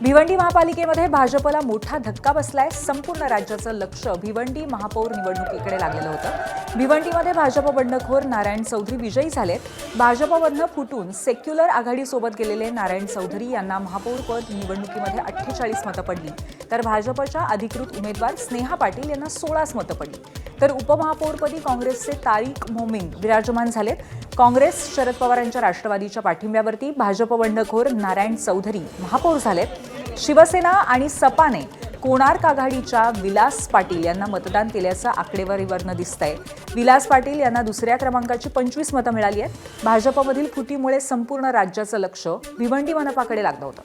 भिवंडी महापालिकेमध्ये भाजपला मोठा धक्का बसलाय। संपूर्ण राज्याचं लक्ष भिवंडी महापौर निवडणुकीकडे लागलेलं होतं। भिवंडीमध्ये भाजप बंडखोर नारायण चौधरी विजयी झालेत। भाजपमधनं फुटून सेक्युलर आघाडीसोबत गेलेले नारायण चौधरी यांना महापौरपद निवडणुकीमध्ये 48 मतं पडली, तर भाजपच्या अधिकृत उमेदवार स्नेहा पाटील यांना 16 मतं पडली। तर उपमहापौरपदी काँग्रेसचे तारिक मोमीन विराजमान झालेत। काँग्रेस शरद पवारांच्या राष्ट्रवादीच्या पाठिंब्यावरती भाजप बंडखोर नारायण चौधरी महापौर झालेत। शिवसेना आणि सपाने कोणार्क आघाडीच्या विलास पाटील यांना मतदान केल्याचं आकडेवारीवरनं दिसतंय। विलास पाटील यांना दुसऱ्या क्रमांकाची 25 मतं मिळाली आहेत। भाजपमधील फुटीमुळे संपूर्ण राज्याचं लक्ष भिवंडी मनपाकडे लागलं होतं।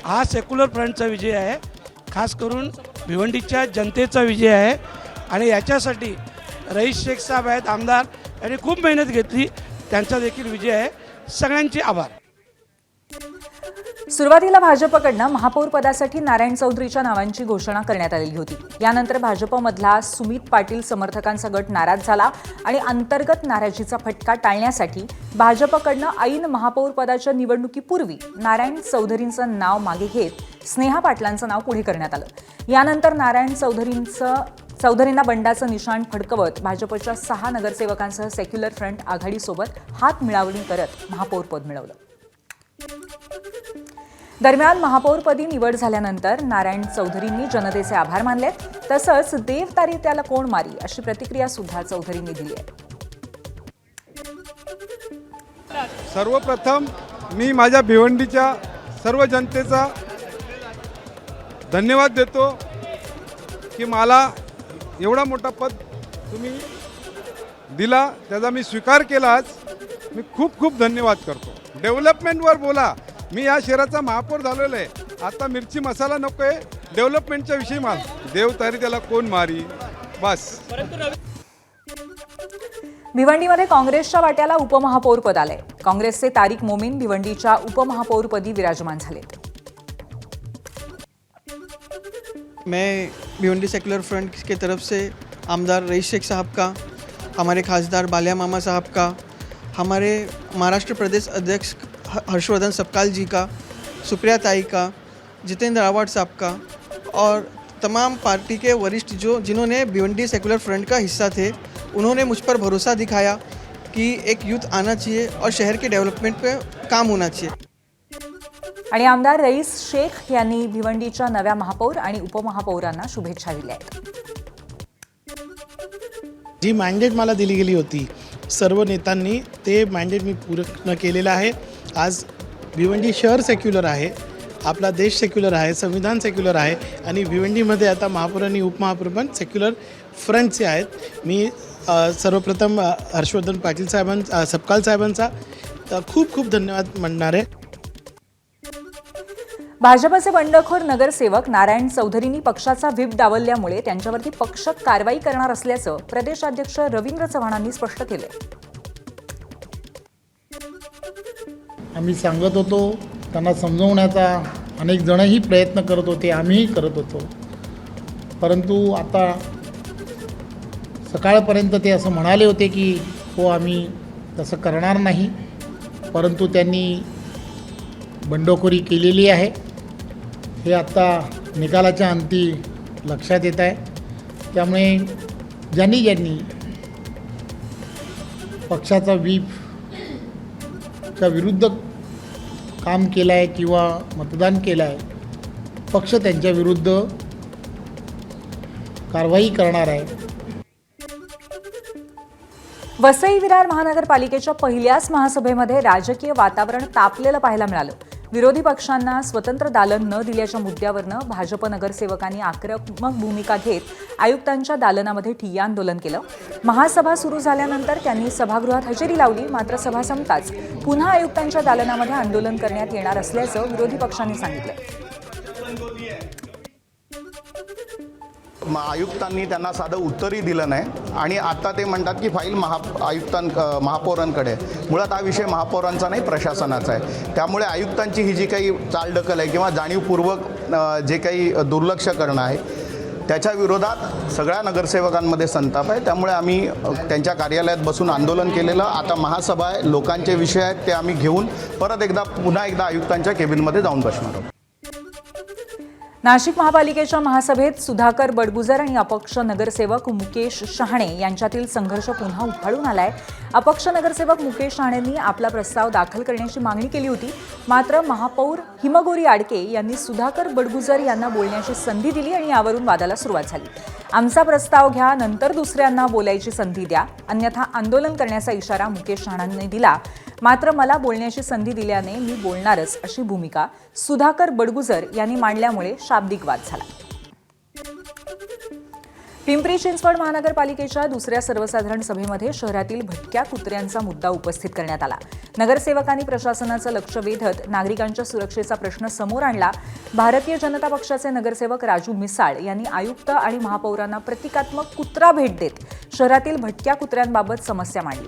हा सेक्युलर फ्रंटचा विजय आहे, खास करून भिवंडीच्या जनतेचा विजय आहे। आणि याच्यासाठी रईस शेख साहेब आहेत आमदार, यांनी खूप मेहनत घेतली, त्यांचा देखील विजय आहे। सगळ्यांचे आभार। सुरुवातीला भाजपकडनं महापौर पदासाठी नारायण चौधरीच्या नावांची घोषणा करण्यात आलेली होती। यानंतर भाजपमधला सुमित पाटील समर्थकांचा गट नाराज झाला आणि अंतर्गत नाराजीचा फटका टाळण्यासाठी भाजपकडनं ऐन महापौर पदाच्या निवडणुकीपूर्वी नारायण चौधरींचं नाव मागे घेत स्नेहा पाटलांचं नाव पुढे करण्यात आलं। यानंतर नारायण चौधरींना बंडाचं निशाण फडकवत भाजपच्या 6 नगरसेवकांसह सेक्युलर फ्रंट आघाडीसोबत हात मिळवणी करत महापौरपद मिळवलं। दरम्यान महापौरपदी निवड झाल्यानंतर नारायण चौधरींनी जनतेचे आभार मानले, तसंच देव तारी त्याला कोण मारी अशी प्रतिक्रिया सुद्धा चौधरींनी दिली आहे। सर्वप्रथम मी माझ्या भिवंडीच्या सर्व जनतेचा धन्यवाद देतो की मला एवढा मोठा पद तुम्ही दिला, त्याचा मी स्वीकार केला। आज मी खूप खूप धन्यवाद करतो। डेव्हलपमेंटवर बोला, मी या शहराचा महापौर झालेलो आहे। आता मिरची मसाला नको आहे, डेव्हलपमेंटच्या विषयी माल देव तारी त्याला कोण मारी बस। भिवंडीमध्ये काँग्रेसच्या वाट्याला उपमहापौरपद आलंय। काँग्रेसचे तारिक मोमीन भिवंडीच्या उपमहापौरपदी विराजमान झालेत। मैं भिवंडी सेक्युलर फ्रंट की तरफ से आमदार रईस शेख साहब का, हमारे खासदार बालिया मामा साहब का, हमारे महाराष्ट्र प्रदेश अध्यक्ष हर्षवर्धन सपकाल जी का, सुप्रिया ताई का, जितेंद्र रावत साहब का और तमाम पार्टी के वरिष्ठ जिन्होंने भिवंडी सेक्युलर फ्रंट का हिस्सा थे, उन्होंने मुझ पर भरोसा दिखाया कि एक यूथ आना चाहिए और शहर के डेवलपमेंट पे काम होना चाहिए। आणि आमदार रईस शेख यांनी भिवंडीच्या नव्या महापौर आणि उपमहापौरांना शुभेच्छा दिल्या आहेत। जी मॅन्डेट मला दिली गेली होती सर्व नेत्यांनी, ते मॅन्डेट मी पूर्ण केलेलं आहे। आज भिवंडी शहर सेक्युलर आहे, आपला देश सेक्युलर आहे, संविधान सेक्युलर आहे आणि भिवंडीमध्ये आता महापौर आणि उपमहापौर पण सेक्युलर फ्रंटचे आहेत। मी सर्वप्रथम हर्षवर्धन पाटील साहेबांचा, सपकाल साहेबांचा खूप खूप धन्यवाद म्हणणार आहे। भाजपचे बंडखोर नगरसेवक नारायण चौधरींनी पक्षाचा व्हीप डावलल्यामुळे त्यांच्यावरती पक्ष कारवाई करणार असल्याचं प्रदेशाध्यक्ष रवींद्र चव्हाणांनी स्पष्ट केलंय। आम्ही सांगत होतो, त्यांना समजवण्याचा अनेक जणही प्रयत्न करत होते, आम्हीही करत होतो, परंतु आता सकाळपर्यंत ते असं म्हणाले होते की हो आम्ही तसं करणार नाही, परंतु त्यांनी बंडखोरी केलेली आहे हे आता निकालाच्या अंती लक्षात येत आहे। त्यामुळे ज्यांनी पक्षाचा व्हीपच्या विरुद्ध काम केलं आहे किंवा मतदान केलं आहे, पक्ष त्यांच्या विरुद्ध कारवाई करणार आहे। वसई विरार महानगरपालिकेच्या पहिल्याच महासभेमध्ये राजकीय वातावरण तापलेलं पाहायला मिळालं। विरोधी पक्षांना स्वतंत्र दालन न दिल्याच्या मुद्द्यावरनं भाजप नगरसेवकांनी आक्रमक भूमिका घेत आयुक्तांच्या दालनामध्ये ठिय्या आंदोलन केलं। महासभा सुरू झाल्यानंतर त्यांनी सभागृहात हजेरी लावली, मात्र सभा संपताच पुन्हा आयुक्तांच्या दालनामध्ये आंदोलन करण्यात येणार असल्याचं विरोधी पक्षांनी सांगितलं। आयुक्तांनी त्यांना साधं उत्तरही दिलं नाही आणि आता ते म्हणतात की फाईल महापौरांकडे। मुळात हा विषय महापौरांचा नाही, प्रशासनाचा आहे। त्यामुळे आयुक्तांची ही जी काही चालढकल आहे किंवा जाणीवपूर्वक जे काही दुर्लक्ष करणं आहे त्याच्या विरोधात सगळ्या नगरसेवकांमध्ये संताप आहे. त्यामुळे आम्ही त्यांच्या कार्यालयात बसून आंदोलन केलेलं. आता महासभा आहे, लोकांचे विषय आहेत ते आम्ही घेऊन पुन्हा एकदा आयुक्तांच्या केबिनमध्ये जाऊन बसणार आहोत. नाशिक महापालिकेच्या महासभेत सुधाकर बडगुजर आणि अपक्ष नगरसेवक मुकेश शहाणे यांच्यातील संघर्ष पुन्हा उफाळून आलाय. अपक्ष नगरसेवक मुकेश शहाणेंनी आपला प्रस्ताव दाखल करण्याची मागणी केली होती. मात्र महापौर हिमगोरी आडके यांनी सुधाकर बडगुजर यांना बोलण्याची संधी दिली आणि यावरून वादाला सुरुवात झाली. आमचा प्रस्ताव घ्या, नंतर दुसऱ्यांना बोलायची संधी द्या, अन्यथा आंदोलन करण्याचा इशारा मुकेश शहाणेंनी दिला. मात्र मला बोलण्याची संधी दिल्याने मी बोलणारच अशी भूमिका सुधाकर बडगुजर यांनी मांडल्यामुळे शाब्दिक वाद झाला. पिंपरी चिंचवड महानगरपालिकेच्या दुसऱ्या सर्वसाधारण सभेमध्ये शहरातील भटक्या कुत्र्यांचा मुद्दा उपस्थित करण्यात आला. नगरसेवकांनी प्रशासनाचं लक्ष वेधत नागरिकांच्या सुरक्षेचा प्रश्न समोर आणला. भारतीय जनता पक्षाचे नगरसेवक राजू मिसाळ यांनी आयुक्त आणि महापौरांना प्रतिकात्मक कुत्रा भेट देत शहरातील भटक्या कुत्र्यांबाबत समस्या मांडली.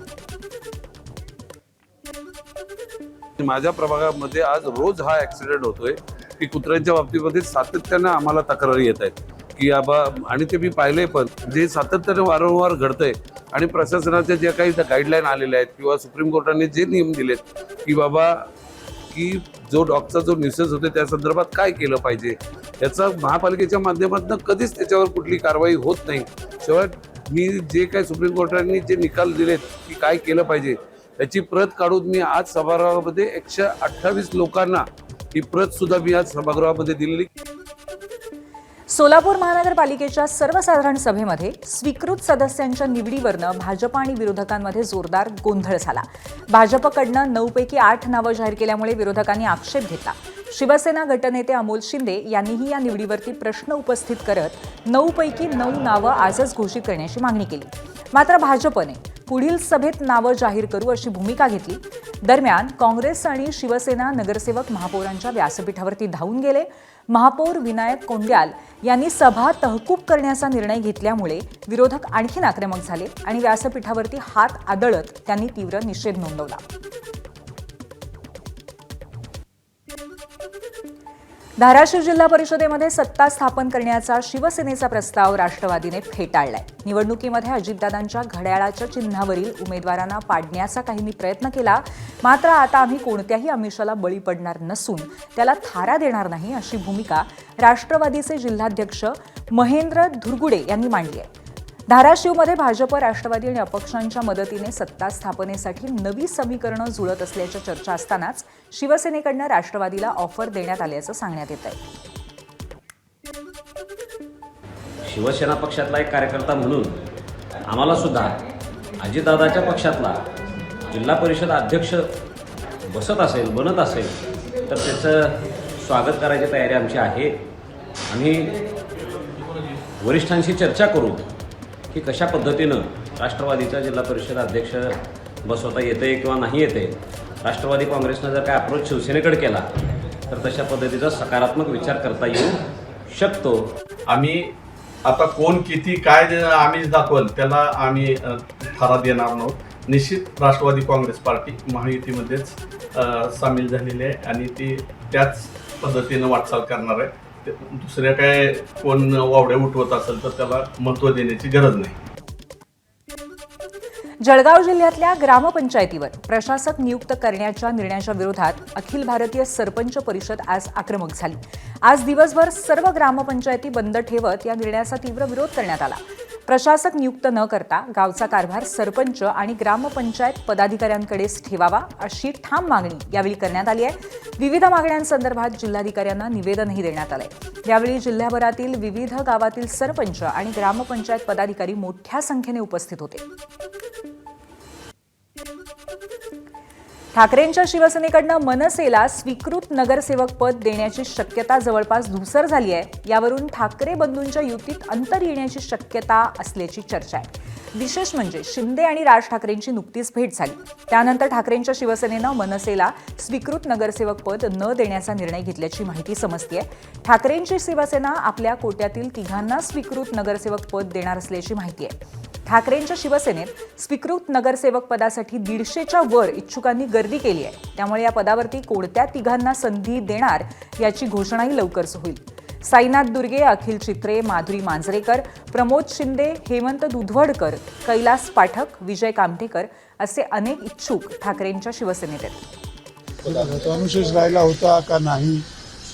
माझ्या प्रभागामध्ये आज रोज हा ॲक्सिडेंट होतोय की कुत्र्यांच्या बाबतीमध्ये सातत्यानं आम्हाला तक्रारी येत आहेत की आणि ते मी पाहिले पण जे सातत्याने वारंवार घडतंय आणि प्रशासनाच्या ज्या काही गाईडलाईन आलेल्या आहेत किंवा सुप्रीम कोर्टाने जे नियम दिलेत की जो डॉगचा जो न्यूसेन्स होते त्या संदर्भात काय केलं पाहिजे, याचा महापालिकेच्या माध्यमातून कधीच त्याच्यावर कुठली कारवाई होत नाही. शिवाय मी जे काही सुप्रीम कोर्टाने जे निकाल दिलेत की काय केलं पाहिजे त्याची प्रत काढून मी आज सभागृहामध्ये 128 लोकांना ही प्रत सुद्धा मी आज सभागृहामध्ये दिलेली. सोलापूर महानगरपालिकेच्या सर्वसाधारण सभेमध्ये स्वीकृत सदस्यांच्या निवडीवरनं भाजप आणि विरोधकांमध्ये जोरदार गोंधळ झाला. भाजपकडनं 9 पैकी 8 नावं जाहीर केल्यामुळे विरोधकांनी आक्षेप घेतला. शिवसेना गटनेते अमोल शिंदे यांनीही या निवडीवरती प्रश्न उपस्थित करत 9 पैकी 9 नावं आजच घोषित करण्याची मागणी केली. मात्र भाजपने पुढील सभेत नावं जाहीर करू अशी भूमिका घेतली. दरम्यान काँग्रेस आणि शिवसेना नगरसेवक महापौरांच्या व्यासपीठावरती धावून गेले. महापौर विनायक कोंड्याल यांनी सभा तहकूब करण्याचा निर्णय घेतल्यामुळे विरोधक आणखीन आक्रमक झाले आणि व्यासपीठावरती हात आदळत त्यांनी तीव्र निषेध नोंदवला. धाराशिव जिल्हा परिषदेमध्ये सत्ता स्थापन करण्याचा शिवसेनेचा प्रस्ताव राष्ट्रवादीने फेटाळलाय. निवडणुकीमध्ये अजितदादांच्या घड्याळाच्या चिन्हावरील उमेदवारांना पाडण्याचा काहींनी प्रयत्न केला. मात्र आता आम्ही कोणत्याही आमिषाला बळी पडणार नसून त्याला थारा देणार नाही अशी भूमिका राष्ट्रवादीचे जिल्हाध्यक्ष महेंद्र धुरगुडे यांनी मांडली आहे. धाराशिवमध्ये भाजप, राष्ट्रवादी आणि अपक्षांच्या मदतीने सत्ता स्थापनेसाठी नवी समीकरणं जुळत असल्याच्या चर्चा असतानाच शिवसेनेकडनं राष्ट्रवादीला ऑफर देण्यात आल्याचं सांगण्यात येत आहे. शिवसेना पक्षातला एक कार्यकर्ता म्हणून आम्हाला सुद्धा अजितदादाच्या पक्षातला जिल्हा परिषद अध्यक्ष बनत असेल तर त्याचं स्वागत करायची तयारी आमची आहे. आम्ही वरिष्ठांशी चर्चा करू की कशा पद्धतीनं राष्ट्रवादीचा जिल्हा परिषद अध्यक्ष बसवता येते किंवा नाही येते. राष्ट्रवादी काँग्रेसनं जर काय अप्रोच शिवसेनेकडे केला तर तशा पद्धतीचा सकारात्मक विचार करता येऊ शकतो. आम्ही आता कोण किती काय आम्ही दाखवल त्याला आम्ही थारा देणार नव्हतो. निश्चित राष्ट्रवादी काँग्रेस पार्टी महायुतीमध्येच सामील झालेली आहे आणि ती त्याच पद्धतीनं वाटचाल करणार आहे. दुसऱ्या काय कोण वावडे उठवत असेल तर त्याला महत्त्व देण्याची गरज नाही. जळगाव जिल्ह्यातल्या ग्रामपंचायतीवर प्रशासक नियुक्त करण्याच्या निर्णयाच्या विरोधात अखिल भारतीय सरपंच परिषद आज आक्रमक झाली. आज दिवसभर सर्व ग्रामपंचायती बंद ठेवत या निर्णयाचा तीव्र विरोध करण्यात आला. प्रशासक नियुक्त न करता गावचा कारभार सरपंच आणि ग्रामपंचायत पदाधिकाऱ्यांकडेच ठेवावा अशी ठाम मागणी यावेळी करण्यात आली आहे. विविध मागण्यांसंदर्भात जिल्हाधिकाऱ्यांना निवेदनही देण्यात आलंय. यावेळी जिल्ह्याभरातील विविध गावातील सरपंच आणि ग्रामपंचायत पदाधिकारी मोठ्या संख्येने उपस्थित होते. ठाकरेंच्या शिवसेनेकडनं मनसेला स्वीकृत नगरसेवक पद देण्याची शक्यता जवळपास धूसर झाली आहे. यावरून ठाकरे बंधूंच्या युतीत अंतर येण्याची शक्यता असल्याची चर्चा आहे. विशेष म्हणजे शिंदे आणि राज ठाकरेंची नुकतीच भेट झाली. त्यानंतर ठाकरेंच्या शिवसेनेनं मनसेला स्वीकृत नगरसेवक पद न देण्याचा निर्णय घेतल्याची माहिती समजते. ठाकरेंची शिवसेना आपल्या कोट्यातील तिघांना स्वीकृत नगरसेवक पद देणार असल्याची माहिती आहे. ठाकरेंच्या शिवसेनेत स्वीकृत नगरसेवक पदासाठी 150च्या वर इच्छुकांनी गर्दी केली आहे. त्यामुळे या पदावरती कोणत्या तिघांना संधी देणार याची घोषणाही लवकरच होईल. साईनाथ दुर्गे, अखिल चित्रे, माधुरी मांजरेकर, प्रमोद शिंदे, हेमंत दुधवडकर, कैलास पाठक, विजय कामठेकर असे अनेक इच्छुक ठाकरेंच्या शिवसेनेत आहेत. अनुशेष राहिला होता का नाही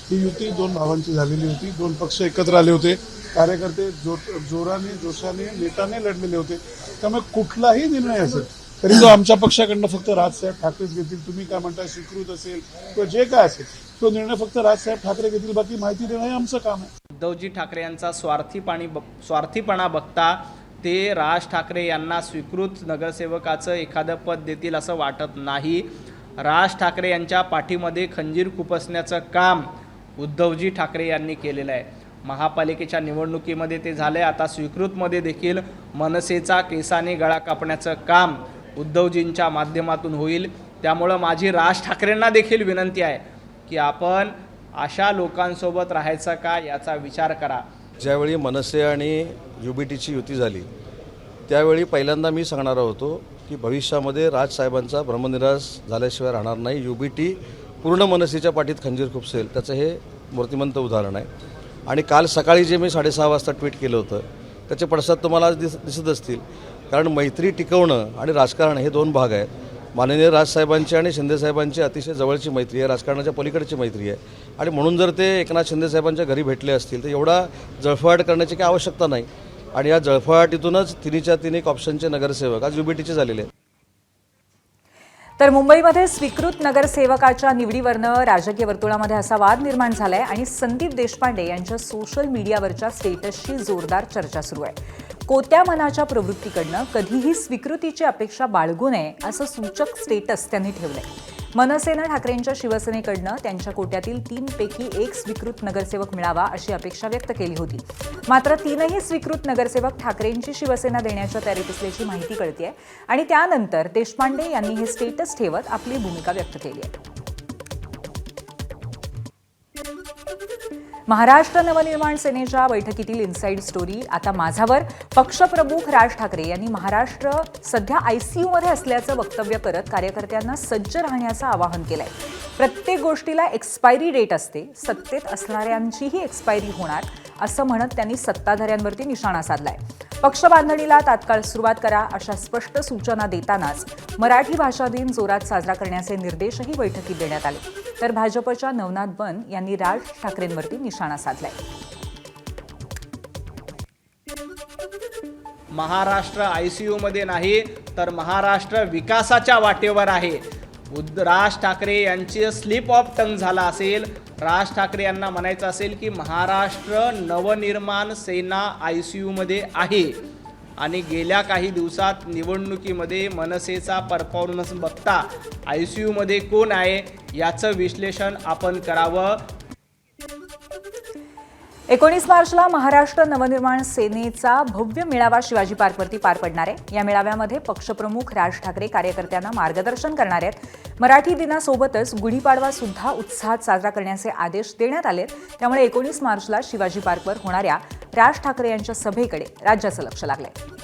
ही युती दोन भावांची झालेली होती. दोन पक्ष एकत्र आले होते. कार्यकर्ते जोराने जोशाने नेटाने लढलेले होते. त्यामुळे कुठलाही निर्णय असेल तरी तो आमच्या पक्षाकडनं फक्त राजसाहेब ठाकरेच घेतील. तुम्ही काय म्हणताय स्वीकृत असेल किंवा जे काय असेल तो निर्णय फक्त राजसाहेब ठाकरे घेतील. बाकी माहिती देणं हे आमचं काम आहे. उद्धवजी ठाकरे यांचा स्वार्थीपणा बघता ते राज ठाकरे यांना स्वीकृत नगरसेवकाचं एखादं पद देतील असं वाटत नाही. राज ठाकरे यांच्या पाठीमध्ये खंजीर खुपसण्याचं काम उद्धवजी ठाकरे यांनी केलेलं आहे. महापालिकेच्या निवडणुकीमध्ये ते झाले. आता स्वीकृतमध्ये देखील मनसेचा केसाने गळा कापण्याचं काम उद्धवजींच्या माध्यमातून होईल. त्यामुळं माझी राज ठाकरेंना देखील विनंती आहे की आपण अशा लोकांसोबत राहायचं का याचा विचार करा. ज्यावेळी मनसे आणि UBTची युती झाली त्यावेळी पहिल्यांदा मी सांगणार होतो की भविष्यामध्ये राजसाहेबांचा ब्रह्मनिरास झाल्याशिवाय राहणार नाही. UBT पूर्ण मनसेच्या पाठीत खंजीर खुपसेल त्याचं हे मूर्तिमंत उदाहरण आहे. आणि काल सकाळी जे मी 6:30 वाजता ट्विट केलं होतं त्याचे पडसाद तुम्हाला आज दिसत असतील. कारण मैत्री टिकवणं आणि राजकारण हे दोन भाग आहेत. माननीय राजसाहेबांची आणि शिंदेसाहेबांची अतिशय जवळची मैत्री आहे, राजकारणाच्या पलीकडची मैत्री आहे. आणि म्हणून जर ते एकनाथ शिंदेसाहेबांच्या घरी भेटले असतील तर एवढा जळफळाट करण्याची काही आवश्यकता नाही. आणि या जळफळाटीतूनच तिन्हीच्या तीन एक ऑप्शनचे नगरसेवक आज UBTचे झालेले आहेत. तर मुंबईमध्ये स्वीकृत नगरसेवकाच्या निवडीवरनं राजकीय वर्तुळामध्ये असा वाद निर्माण झालाय आणि संदीप देशपांडे यांच्या सोशल मीडियावरच्या स्टेटसची जोरदार चर्चा सुरू आहे. कोत्या मनाच्या प्रवृत्तीकडनं कधीही स्वीकृतीची अपेक्षा बाळगू नये असं सूचक स्टेटस त्यांनी ठेवलंय. मनसेनं ठाकरेंच्या शिवसेनेकडनं त्यांच्या कोट्यातील 3 पैकी 1 स्वीकृत नगरसेवक मिळावा अशी अपेक्षा व्यक्त केली होती. मात्र 3ही स्वीकृत नगरसेवक ठाकरेंची शिवसेना देण्याच्या तयारीत असल्याची माहिती कळतेय आणि त्यानंतर देशपांडे यांनी हे स्टेटस ठेवत आपली भूमिका व्यक्त केली आहे. महाराष्ट्र नवनिर्माण सेनेच्या बैठकीतील इनसाइड स्टोरी आता माझावर. पक्षप्रमुख राज ठाकरे यांनी महाराष्ट्र सध्या ICUमध्ये असल्याचं वक्तव्य करत कार्यकर्त्यांना सज्ज राहण्याचं आवाहन केलंय. प्रत्येक गोष्टीला एक्सपायरी डेट असते, सत्तेत असणाऱ्यांचीही एक्सपायरी होणार असं म्हणत त्यांनी सत्ताधाऱ्यांवरती निशाणा साधलाय. पक्ष बांधणीला तात्काळ सुरुवात करा अशा स्पष्ट सूचना देतानाच मराठी भाषा दिन जोरात साजरा करण्याचे निर्देशही बैठकीत देण्यात आले. तर भाजपच्या नवनाथ बन यांनी राज ठाकरेंवरती निशाणा साधलाय. महाराष्ट्र ICUमध्ये नाही तर महाराष्ट्र विकासाच्या वाटेवर आहे. राज ठाकरे यांची स्लिप ऑफ टंग झाला असेल. राज ठाकरे यांना म्हणायचं असेल की महाराष्ट्र नवनिर्माण सेना ICUमध्ये आहे आणि गेल्या काही दिवसात निवडणुकीमध्ये मनसेचा परफॉर्मन्स बघता ICUमध्ये कोण आहे याचं विश्लेषण आपण करावं. 19 मार्चला महाराष्ट्र नवनिर्माण सेनेचा भव्य मेळावा शिवाजी पार्कवरती पार पडणार आहे. या मेळाव्यामध्ये पक्षप्रमुख राज ठाकरे कार्यकर्त्यांना मार्गदर्शन करणार आहेत. मराठी दिनासोबतच गुढीपाडवा सुद्धा उत्साहात साजरा करण्याचे आदेश देण्यात आलेत. त्यामुळे 19 मार्चला शिवाजी पार्कवर होणाऱ्या राज ठाकरे यांच्या सभेकडे राज्याचं लक्ष लागलंय.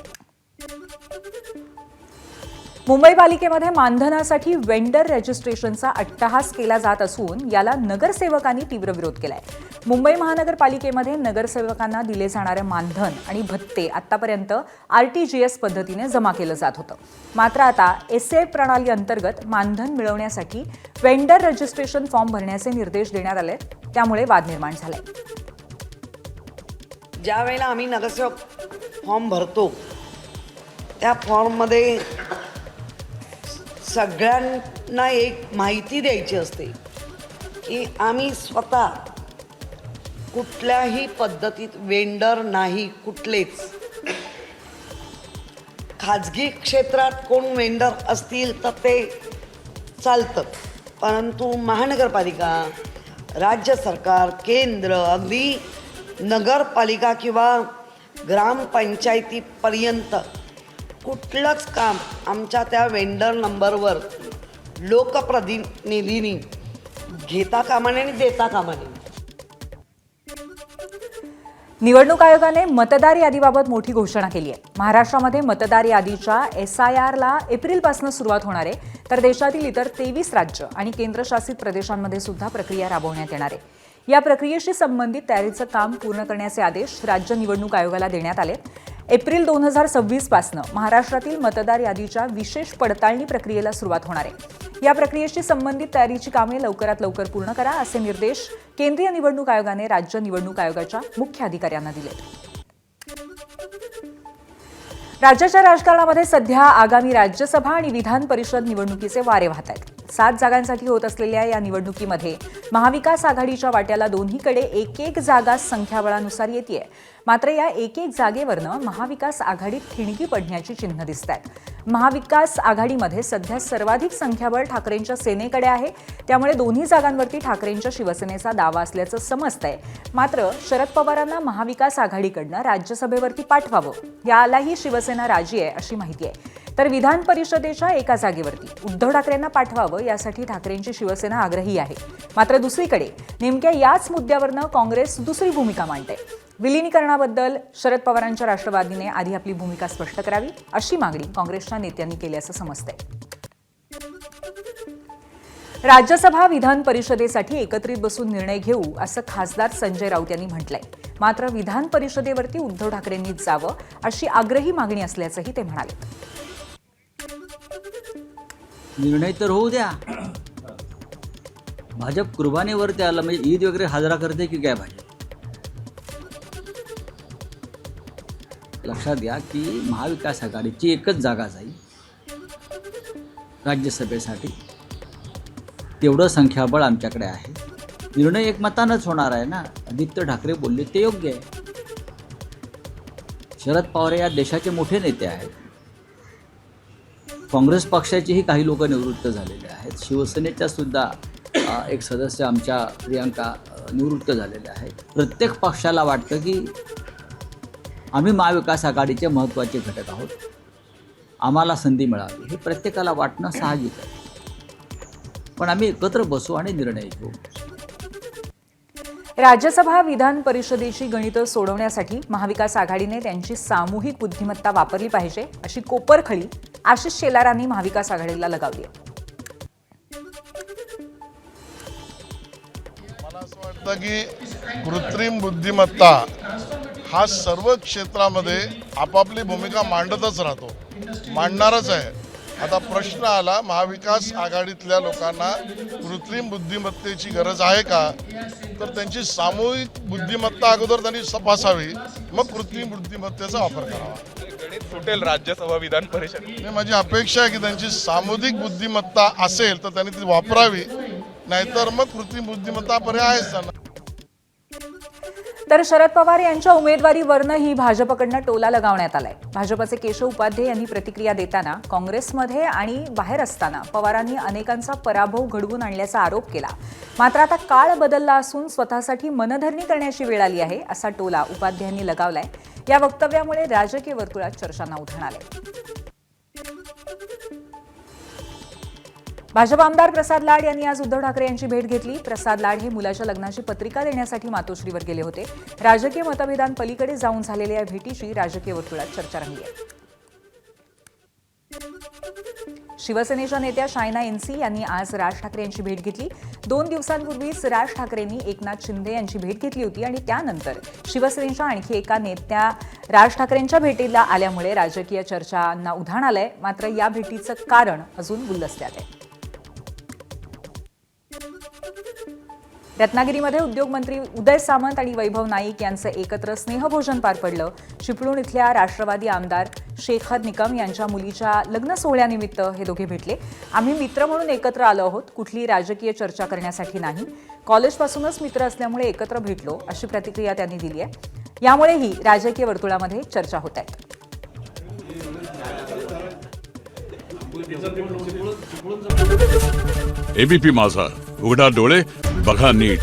मुंबई पालिकेमध्ये मानधनासाठी वेंडर रजिस्ट्रेशनचा अट्टहास केला जात असून याला नगरसेवकांनी तीव्र विरोध केलाय. मुंबई महानगरपालिकेमध्ये नगरसेवकांना दिले जाणारे मानधन आणि भत्ते आतापर्यंत RTGS पद्धतीने जमा केलं जात होतं. मात्र आता SA प्रणाली अंतर्गत मानधन मिळवण्यासाठी वेंडर रजिस्ट्रेशन फॉर्म भरण्याचे निर्देश देण्यात आले. त्यामुळे वाद निर्माण झालाय. ज्या वेळेला आम्ही नगरसेवक फॉर्म भरतो त्या फॉर्ममध्ये सगळ्यांना एक माहिती द्यायची असते की आम्ही स्वतः कुठल्याही पद्धतीत वेंडर नाही. कुठलेच खाजगी क्षेत्रात कोण वेंडर असतील तर ते चालतं, परंतु महानगरपालिका, राज्य सरकार, केंद्र, अगदी नगरपालिका किंवा ग्रामपंचायतीपर्यंत कुठलंच काम आमच्या त्या वेंडर नंबरवर लोकप्रतिनिधींनी घेता कामा नये आणि देता कामा नये. निवडणूक आयोगाने मतदार यादीबाबत मोठी घोषणा केली आहे. महाराष्ट्रामध्ये मतदार यादीच्या SIRला एप्रिलपासून सुरुवात होणार आहे. तर देशातील इतर 23 राज्य आणि केंद्रशासित प्रदेशांमध्ये सुद्धा प्रक्रिया राबवण्यात येणार आहे. या प्रक्रियेशी संबंधित तयारीचं काम पूर्ण करण्याचे आदेश राज्य निवडणूक आयोगाला देण्यात आले. एप्रिल 2026 पासून महाराष्ट्रातील मतदार यादीच्या विशेष पडताळणी प्रक्रियेला सुरुवात होणार आहे. या प्रक्रियेशी संबंधित तयारीची कामे लवकरात लवकर पूर्ण करा असे निर्देश केंद्रीय निवडणूक आयोगाने राज्य निवडणूक आयोगाच्या मुख्य अधिकाऱ्यांना दिले. राज्याच्या राजकारणामध्ये सध्या आगामी राज्यसभा आणि विधान परिषद निवडणुकीचे वारे वाहत आहेत. 7 जागांसाठी होत असलेल्या या निवडणुकीमध्ये महाविकास आघाडीच्या वाट्याला दोन्हीकडे एक जागा संख्याबळानुसार येतेय. मात्र या एक जागेवरनं महाविकास आघाडीत ठिणगी पडण्याची चिन्ह दिसत आहेत. महाविकास आघाडीमध्ये सध्या सर्वाधिक संख्याबळ ठाकरेंच्या सेनेकडे आहे. त्यामुळे दोन्ही जागांवरती ठाकरेंच्या शिवसेनेचा दावा असल्याचं समजतंय. मात्र शरद पवारांना महाविकास आघाडीकडनं राज्यसभेवरती पाठवावं यालाही शिवसेना राजी आहे अशी माहिती आहे. तर विधान परिषदेच्या एका जागेवरती उद्धव ठाकरेंना पाठवावं यासाठी ठाकरेंची शिवसेना आग्रही आहे. मात्र दुसरीकडे नेमक्या याच मुद्द्यावरनं काँग्रेस दुसरी भूमिका मांडते. विलिनीकरणाबद्दल शरद पवारांच्या राष्ट्रवादीने आधी आपली भूमिका स्पष्ट करावी अशी मागणी काँग्रेसच्या नेत्यांनी केल्याचं समजतंय. राज्यसभा विधान परिषदेसाठी एकत्रित बसून निर्णय घेऊ असं खासदार संजय राऊत यांनी म्हटलंय. मात्र विधान परिषदेवरती उद्धव ठाकरेंनीच जावं अशी आग्रही मागणी असल्याचंही ते म्हणाले. निर्णय तर होऊ द्या. भाजप कुर्बानीवरती आला म्हणजे ईद वगैरे साजरा करते की काय भाजप? लक्षात घ्या की महाविकास आघाडीची एकच जागा जाईल राज्यसभेसाठी. तेवढं संख्याबळ आमच्याकडे आहे. निर्णय एकमतानंच होणार आहे ना. आदित्य ठाकरे बोलले ते योग्य आहे. शरद पवार या देशाचे मोठे नेते आहेत. काँग्रेस पक्षाचेही काही लोक निवृत्त झालेले आहेत. शिवसेनेच्या सुद्धा एक सदस्य आमच्या प्रियांका निवृत्त झालेले आहेत. प्रत्येक पक्षाला वाटतं की आम्ही महाविकास आघाडीचे महत्त्वाचे घटक आहोत, आम्हाला संधी मिळावी हे प्रत्येकाला वाटणं साहजिक आहे. पण आम्ही एकत्र बसू आणि निर्णय घेऊ. राज्यसभा विधान परिषदेची गणितं सोडवण्यासाठी महाविकास आघाडीने त्यांची सामूहिक बुद्धिमत्ता वापरली पाहिजे अशी कोपरखळी आशिष शेलारांनी महाविकास आघाडीला लगावली आहे. मला असं वाटतं की कृत्रिम बुद्धिमत्ता हा सर्व क्षेत्रामध्ये आपापली भूमिका मांडतच राहतो, मांडणारच आहे. आता प्रश्न आला महाविकास आघाडीतल्या लोकांना कृत्रिम बुद्धिमत्तेची गरज आहे का, तर त्यांची सामूहिक बुद्धिमत्ता अगोदर त्यांनी तपासावी, मग कृत्रिम बुद्धिमत्तेचा वापर करावा. गणित सुटेल राज्यसभा विधान परिषद. माझी अपेक्षा आहे की त्यांची सामुदायिक बुद्धिमत्ता असेल तर त्यांनी ती वापरावी, नाहीतर मग कृत्रिम बुद्धिमत्ता पर्याय आहेच त्यांना. तर शरद पवार यांच्या उमेदवारीवरनंही भाजपकडनं टोला लगावण्यात आलाय. भाजपचे केशव उपाध्ये यांनी प्रतिक्रिया देताना काँग्रेसमध्ये आणि बाहेर असताना पवारांनी अनेकांचा पराभव घडवून आणल्याचा आरोप केला. मात्र आता काळ बदलला असून स्वतःसाठी मनधरणी करण्याची वेळ आली आहे असा टोला उपाध्ये यांनी लगावलाय. या वक्तव्यामुळे राजकीय वर्तुळात चर्चांना उधाण आले. भाजप आमदार प्रसाद लाड यांनी आज उद्धव ठाकरे यांची भेट घेतली. प्रसाद लाड हे मुलाच्या लग्नाची पत्रिका देण्यासाठी मातोश्रीवर गेले होते. राजकीय मतभेदांपलीकडे जाऊन झालेल्या या भेटीची राजकीय वर्तुळात चर्चा रंगली आहे. शिवसेनेच्या नेत्या शायना एनसी यांनी आज राज ठाकरे यांची भेट घेतली. 2 दिवसांपूर्वीच राज ठाकरेंनी एकनाथ शिंदे यांची भेट घेतली होती आणि त्यानंतर शिवसेनेच्या आणखी एका नेत्या राज ठाकरेंच्या भेटीला आल्यामुळे राजकीय चर्चांना उधाण आलंय. मात्र या भेटीचं कारण अजून गुलदस्त्यात आहे. रत्नागिरीमध्ये उद्योगमंत्री उदय सामंत आणि वैभव नाईक यांचं एकत्र स्नेहभोजन पार पडलं. चिपळूण इथल्या राष्ट्रवादी आमदार शेखर निकम यांच्या मुलीच्या लग्न सोहळ्यानिमित्त हे दोघे भेटले. आम्ही मित्र म्हणून एकत्र आलो आहोत, कुठली राजकीय चर्चा करण्यासाठी नाही. कॉलेजपासूनच मित्र असल्यामुळे एकत्र भेटलो अशी प्रतिक्रिया त्यांनी दिली आहे. यामुळेही राजकीय वर्तुळामध्ये चर्चा होत आहे. एबीपी माझा, उघडा डोळे बघा नीट.